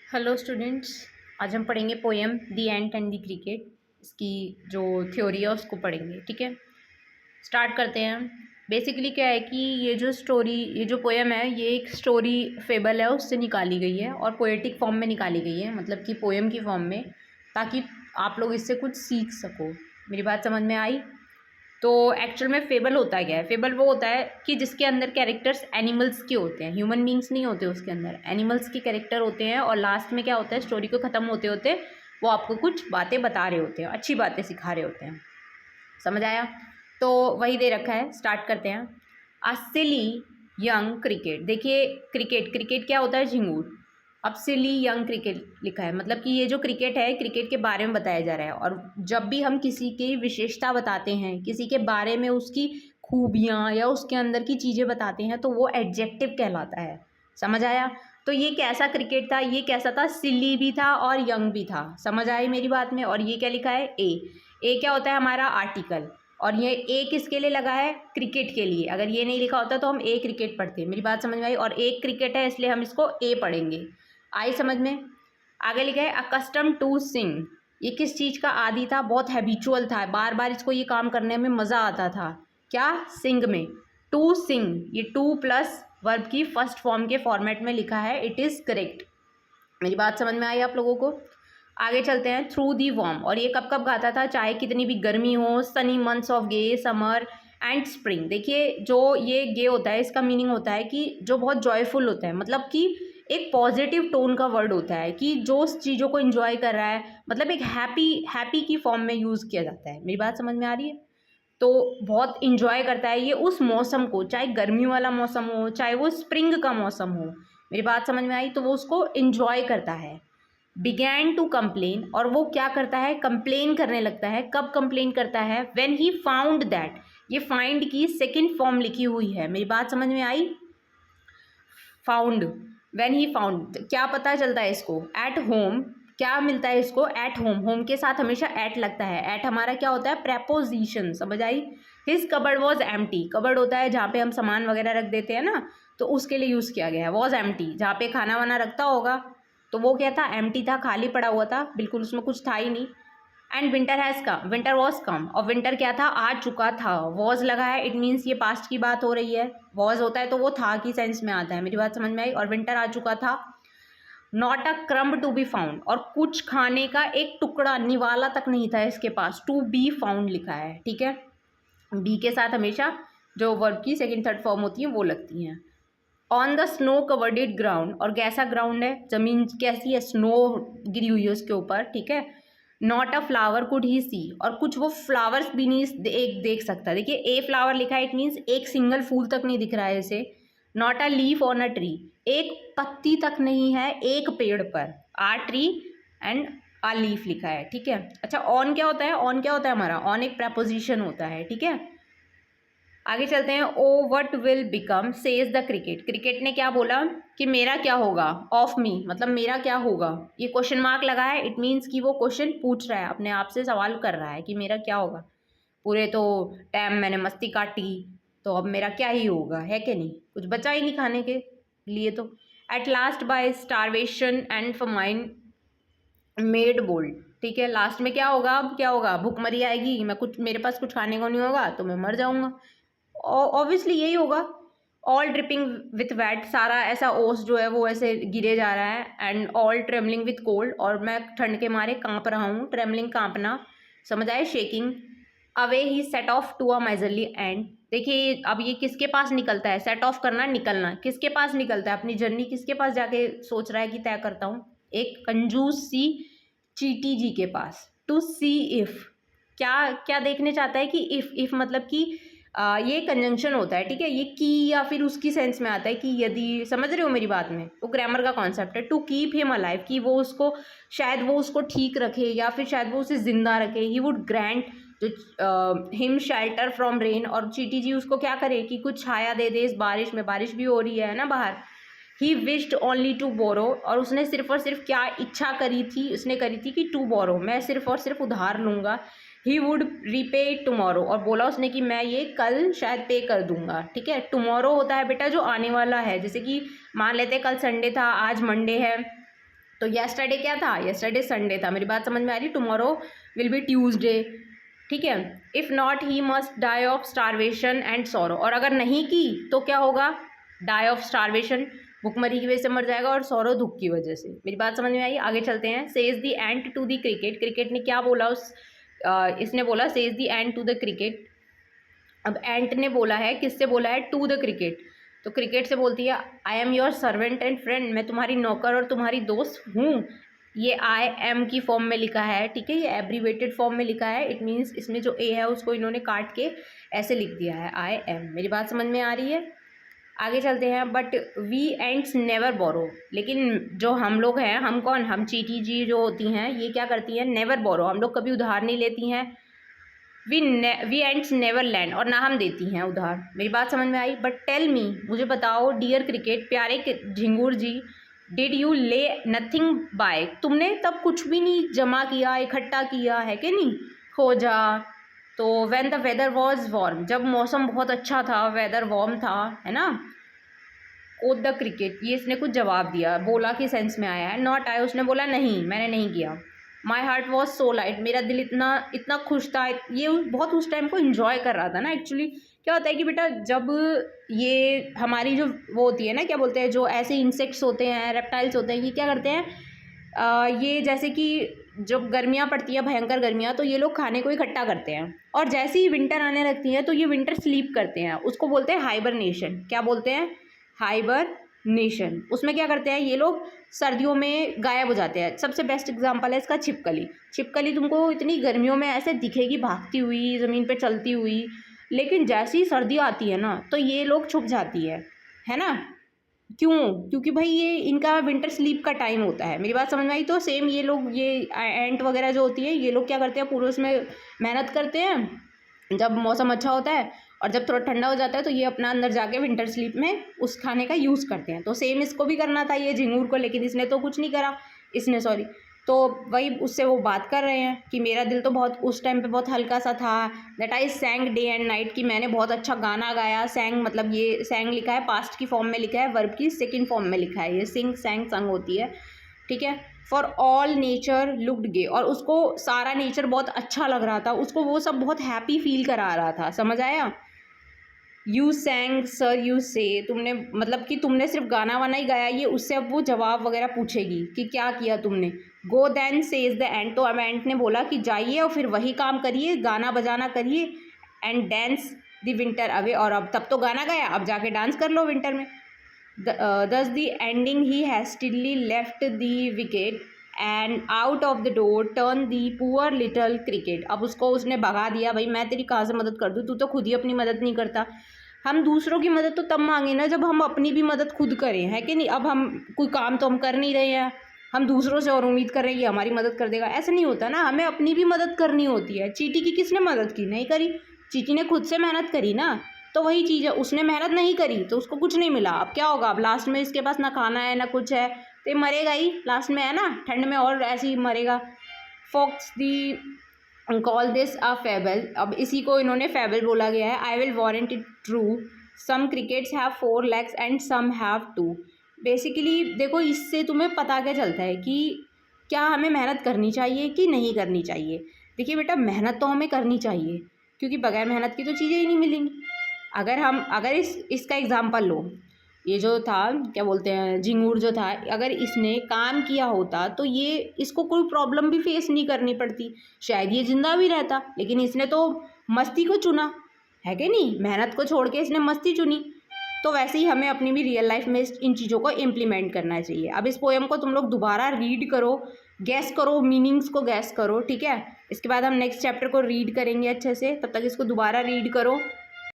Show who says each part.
Speaker 1: Hello students. आज हम पढ़ेंगे poem the ant and the cricket. इसकी जो थ्योरी है उसको पढ़ेंगे। ठीक है, स्टार्ट करते हैं। बेसिकली क्या है कि ये जो पोएम है ये एक स्टोरी फेबल है, उससे निकाली गई है और पोएटिक फॉर्म में निकाली गई है, मतलब कि पोएम की फॉर्म में, ताकि आप लोग इससे कुछ सीख सको। मेरी बात समझ में आई? तो एक्चुअल में फेबल होता क्या है? फेबल वो होता है कि जिसके अंदर कैरेक्टर्स एनिमल्स के होते हैं, ह्यूमन बींग्स नहीं होते, उसके अंदर एनिमल्स के कैरेक्टर होते हैं। और लास्ट में क्या होता है, स्टोरी को ख़त्म होते होते वो आपको कुछ बातें बता रहे होते हैं, अच्छी बातें सिखा रहे होते हैं। समझ आया? तो वही दे रखा है, स्टार्ट करते हैं। अ सिली यंग क्रिकेट। देखिए, क्रिकेट क्रिकेट क्या होता है? झिंगूर। अब सिली यंग क्रिकेट लिखा है, मतलब कि ये जो क्रिकेट है, क्रिकेट के बारे में बताया जा रहा है। और जब भी हम किसी की विशेषता बताते हैं, किसी के बारे में उसकी खूबियाँ या उसके अंदर की चीज़ें बताते हैं, तो वो एडजेक्टिव कहलाता है। समझ आया? तो ये कैसा क्रिकेट था? ये कैसा था? सिली भी था और यंग भी था। समझ आई मेरी बात में? और ये क्या लिखा है? ए क्या होता है? हमारा आर्टिकल। और ये ए किसके लिए लगा है? क्रिकेट के लिए। अगर ये नहीं लिखा होता तो हम ए क्रिकेट पढ़ते। मेरी बात समझ में आई? और एक क्रिकेट है, इसलिए हम इसको ए पढ़ेंगे। आई समझ में? आगे लिखा है अकस्टम टू सिंग। ये किस चीज़ का आदी था? बहुत हैबिचुअल था, बार बार इसको ये काम करने में मज़ा आता था। क्या? सिंग में। टू सिंग, ये टू प्लस वर्ब की फर्स्ट फॉर्म के फॉर्मेट में लिखा है। It is correct. मेरी बात समझ में आई आप लोगों को? आगे चलते हैं। Through the warm. और ये कब कब गाता था? चाहे कितनी भी गर्मी हो, sunny months of the summer and spring. देखिए, जो ये गे होता है, इसका मीनिंग होता है कि जो बहुत जॉयफुल होता है, मतलब कि एक पॉजिटिव टोन का वर्ड होता है कि जो उस चीज़ों को इन्जॉय कर रहा है, मतलब एक हैप्पी की फॉर्म में यूज़ किया जाता है। मेरी बात समझ में आ रही है? तो बहुत इन्जॉय करता है ये उस मौसम को, चाहे गर्मी वाला मौसम हो, चाहे वो स्प्रिंग का मौसम हो। मेरी बात समझ में आई? तो वो उसको इन्जॉय करता है। Began to complain. और वो क्या करता है? कंप्लेन करने लगता है। कब कंप्लेन करता है? When he found that. ये फाइंड की सेकंड फॉर्म लिखी हुई है। मेरी बात समझ में आई? फाउंड। व्हेन ही फाउंड, क्या पता चलता है इसको? At home. क्या मिलता है इसको? At home. होम के साथ हमेशा एट लगता है। एट हमारा क्या होता है? प्रेपोजिशन। समझ आई? His cupboard was empty. Cupboard होता है जहाँ पे हम सामान वगैरह रख देते हैं ना, तो उसके लिए यूज़ किया गया है। वॉज एम्प्टी, जहाँ पे खाना वाना रखता होगा, तो वो क्या था? एम्प्टी था, खाली पड़ा हुआ था, बिल्कुल उसमें कुछ था ही नहीं। And winter has come. Winter was कम। और विंटर क्या था? आ चुका था। वॉज लगा है, इट मीन्स ये पास्ट की बात हो रही है। वॉज होता है तो वो था की सेंस में आता है। मेरी बात समझ में आई? और विंटर आ चुका था। Not a crumb to be found. और कुछ खाने का एक टुकड़ा, निवाला तक नहीं था इसके पास। टू बी फाउंड लिखा है। ठीक है, बी के साथ हमेशा जो वर्ब की सेकंड थर्ड फॉर्म होती है वो लगती हैं। On the snow covered ground. और कैसा ग्राउंड है? जमीन कैसी है? स्नो गिरी हुई है उसके ऊपर। ठीक है। Not a flower could he see. और कुछ वो फ्लावर्स भी नहीं देख सकता। देखिए, ए फ्लावर लिखा है, इट मीन्स एक सिंगल फूल तक नहीं दिख रहा है इसे। Not a leaf on a tree. एक पत्ती तक नहीं है एक पेड़ पर। आ ट्री एंड आ लीफ लिखा है। ठीक है। अच्छा, ऑन क्या होता है? ऑन क्या होता है हमारा? ऑन एक प्रपोजिशन होता है। ठीक है, आगे चलते हैं। Oh what will become says the cricket. Cricket ने क्या बोला कि मेरा क्या होगा? ऑफ मी, मतलब मेरा क्या होगा। ये क्वेश्चन मार्क लगा है, इट मीन्स कि वो क्वेश्चन पूछ रहा है, अपने आप से सवाल कर रहा है कि मेरा क्या होगा। पूरे तो टाइम मैंने मस्ती काटी, तो अब मेरा क्या ही होगा, है कि नहीं? कुछ बचा ही नहीं खाने के लिए। तो at last by starvation and famine made bold. ठीक है, लास्ट में क्या होगा? अब क्या होगा? भूखमरी आएगी, मैं कुछ, मेरे पास कुछ खाने को नहीं होगा, तो मैं मर जाऊंगा। ऑब्वियसली यही होगा। All dripping with wet. सारा ऐसा ओस जो है वो ऐसे गिरे जा रहा है। And all trembling with cold. और मैं ठंड के मारे कांप रहा हूँ। ट्रेमलिंग, कांपना। समझ आए? Shaking. Away he set off to a miserly end. देखिए, अब ये किसके पास निकलता है? सेट ऑफ करना, निकलना। किसके पास निकलता है? अपनी जर्नी किसके पास जाके सोच रहा है कि तय करता हूँ? एक कंजूस सी चीटी जी के पास। To see if. क्या क्या देखने चाहता है? कि इफ मतलब कि ये कंजंक्शन होता है। ठीक है, ये की या फिर उसकी सेंस में आता है कि यदि। समझ रहे हो मेरी बात में? वो ग्रामर का कॉन्सेप्ट है। टू कीप हिम अलाइव, कि वो उसको, शायद वो उसको ठीक रखे या फिर शायद वो उसे जिंदा रखे। ही वुड ग्रांट जो हिम शेल्टर फ्रॉम रेन। और चीटी जी उसको क्या करे कि कुछ छाया दे दे इस बारिश में। बारिश भी हो रही है ना बाहर। He wished only to borrow. और उसने सिर्फ और सिर्फ क्या इच्छा करी थी? उसने करी थी कि टू बोरो, मैं सिर्फ और सिर्फ उधार लूँगा। He would repay tomorrow. और बोला उसने कि मैं ये कल शायद पे कर दूंगा। ठीक है, टुमारो होता है बेटा जो आने वाला है। जैसे कि मान लेते कल संडे था, आज मंडे है, तो येस्टरडे क्या था, येस्टरडे संडे था, मेरी बात समझ में आ रही। टुमारो विल बी ट्यूसडे, ठीक है। If not he must die of starvation and sorrow, और अगर नहीं की तो क्या होगा, डाई ऑफ स्टारवेशन, भुखमरी की वजह से मर जाएगा, और सॉरो दुख की वजह से। मेरी बात समझ में आई, आगे चलते हैं। Says the ant to the cricket, cricket ने क्या बोला इसने बोला says the ant to the cricket. अब एंट ने बोला है, किससे बोला है, टू द क्रिकेट, तो क्रिकेट से बोलती है I am your servant and friend, मैं तुम्हारी नौकर और तुम्हारी दोस्त हूँ। ये आई एम की फॉर्म में लिखा है, ठीक है, ये एब्रीवेटेड फॉर्म में लिखा है। इट मीन्स इसमें जो ए है उसको इन्होंने काट के ऐसे लिख दिया है, आई एम। मेरी बात समझ में आ रही है, आगे चलते हैं। बट वी एंड्स नेवर बोरो, लेकिन जो हम लोग हैं, हम कौन, हम चीटी जी जो होती हैं, ये क्या करती हैं, नेवर बोरो, हम लोग कभी उधार नहीं लेती हैं। वी एंड्स नेवर लैंड, और ना हम देती हैं उधार। मेरी बात समझ में आई। बट टेल मी, मुझे बताओ, डियर क्रिकेट, प्यारे झिंगूर जी, डिड यू ले नथिंग बाय, तुमने तब कुछ भी नहीं जमा किया, इकट्ठा किया है कि नहीं, खोजा। तो when the weather was warm, जब मौसम बहुत अच्छा था, वेदर वार्म था, है ना। कोट द क्रिकेट, ये इसने कुछ जवाब दिया, बोला कि सेंस में आया है। नॉट आई, उसने बोला नहीं, मैंने नहीं किया। My heart was so light, मेरा दिल इतना इतना खुश था, ये बहुत उस टाइम को इन्जॉय कर रहा था ना। एक्चुअली क्या होता है कि बेटा, जब ये हमारी जो वो होती है ना, क्या बोलते हैं, जो ऐसे इंसेक्ट्स होते हैं, रेप्टाइल्स होते हैं, ये क्या करते हैं, ये जैसे कि जब गर्मियाँ पड़ती है, भयंकर गर्मियाँ, तो ये लोग खाने को इकट्ठा करते हैं, और जैसे ही विंटर आने लगती है तो ये विंटर स्लीप करते हैं, उसको बोलते हैं हाइबरनेशन। क्या बोलते हैं, हाइबरनेशन। उसमें क्या करते हैं ये लोग, सर्दियों में गायब हो जाते हैं। सबसे बेस्ट एग्जांपल है इसका छिपकली। छिपकली तुमको इतनी गर्मियों में ऐसे दिखेगी भागती हुई, ज़मीन पे चलती हुई, लेकिन जैसी ही सर्दी आती है ना तो ये लोग छुप जाती है ना। क्यों, क्योंकि भाई ये इनका विंटर स्लीप का टाइम होता है। मेरी बात समझ में आई। तो सेम ये लोग, ये एंट वगैरह जो होती है, ये लोग क्या करते हैं, पूरे उसमें मेहनत करते हैं जब मौसम अच्छा होता है, और जब थोड़ा ठंडा हो जाता है तो ये अपना अंदर जाके विंटर स्लीप में उस खाने का यूज़ करते हैं। तो सेम इसको भी करना था ये झिंगूर को, लेकिन इसने तो कुछ नहीं करा, इसने सॉरी। तो वही उससे वो बात कर रहे हैं कि मेरा दिल तो बहुत उस टाइम पे बहुत हल्का सा था, that I सैंग day and night, कि मैंने बहुत अच्छा गाना गाया। सैंग मतलब ये सैंग लिखा है पास्ट की फॉर्म में लिखा है, वर्ब की सेकंड फॉर्म में लिखा है, ये सिंग सैंग संग होती है, ठीक है। फॉर ऑल नेचर लुक्ड गे, और उसको सारा नेचर बहुत अच्छा लग रहा था, उसको वो सब बहुत हैप्पी फील करा रहा था, समझ आया। यू सैंग सर यू से, तुमने मतलब कि तुमने सिर्फ गाना वाना ही गाया, ये उससे अब वो जवाब वगैरह पूछेगी कि क्या किया तुमने। गो देन सेज द एंट, तो अब एंट ने बोला कि जाइए और फिर वही काम करिए, गाना बजाना करिए, and dance the winter away, और अब तब तो गाना गाया, अब जाके डांस कर लो विंटर में। Thus the ending he hastily left the wicket and out of the door turned the poor little cricket, अब उसको उसने भगा दिया। भाई मैं तेरी कहाँ से मदद कर दूँ, तू तो खुद ही अपनी मदद नहीं करता। हम दूसरों की मदद तो तब मांगे ना जब हम अपनी भी मदद खुद करें, है कि नहीं। अब हम कोई काम तो हम कर नहीं रहे हैं, हम दूसरों से और उम्मीद कर रहे हैं कि हमारी मदद कर देगा, ऐसा नहीं होता ना, हमें अपनी भी मदद करनी होती है। चींटी की किसने मदद की, नहीं करी, चींटी ने खुद से मेहनत करी ना। तो वही चीज़ है, उसने मेहनत नहीं करी तो उसको कुछ नहीं मिला। अब क्या होगा, अब लास्ट में इसके पास ना खाना है ना कुछ है, तो ये मरेगा ही लास्ट में, है ना, ठंड में और ऐसे ही मरेगा। Fox the call this a fable, अब इसी को इन्होंने फेबल बोला गया है। I will warrant it true, some crickets have 4 legs and some have 2। Basically देखो, इससे तुम्हें पता क्या चलता है कि क्या हमें मेहनत करनी चाहिए कि नहीं करनी चाहिए। देखिए बेटा, मेहनत तो हमें करनी चाहिए, क्योंकि बगैर मेहनत की तो चीज़ें ही नहीं मिलेंगी। अगर इसका एग्जाम्पल लो, ये जो था क्या बोलते हैं झिंगूर जो था, अगर इसने काम किया होता तो ये इसको कोई प्रॉब्लम भी फेस नहीं करनी पड़ती, शायद ये जिंदा भी रहता। लेकिन इसने तो मस्ती को चुना, है कि नहीं, मेहनत को छोड़ के इसने मस्ती चुनी। तो वैसे ही हमें अपनी भी रियल लाइफ में इन चीज़ों को इम्प्लीमेंट करना चाहिए। अब इस पोएम को तुम लोग दोबारा रीड करो, गैस करो, मीनिंग्स को गैस करो, ठीक है। इसके बाद हम नेक्स्ट चैप्टर को रीड करेंगे अच्छे से, तब तक इसको दोबारा रीड करो।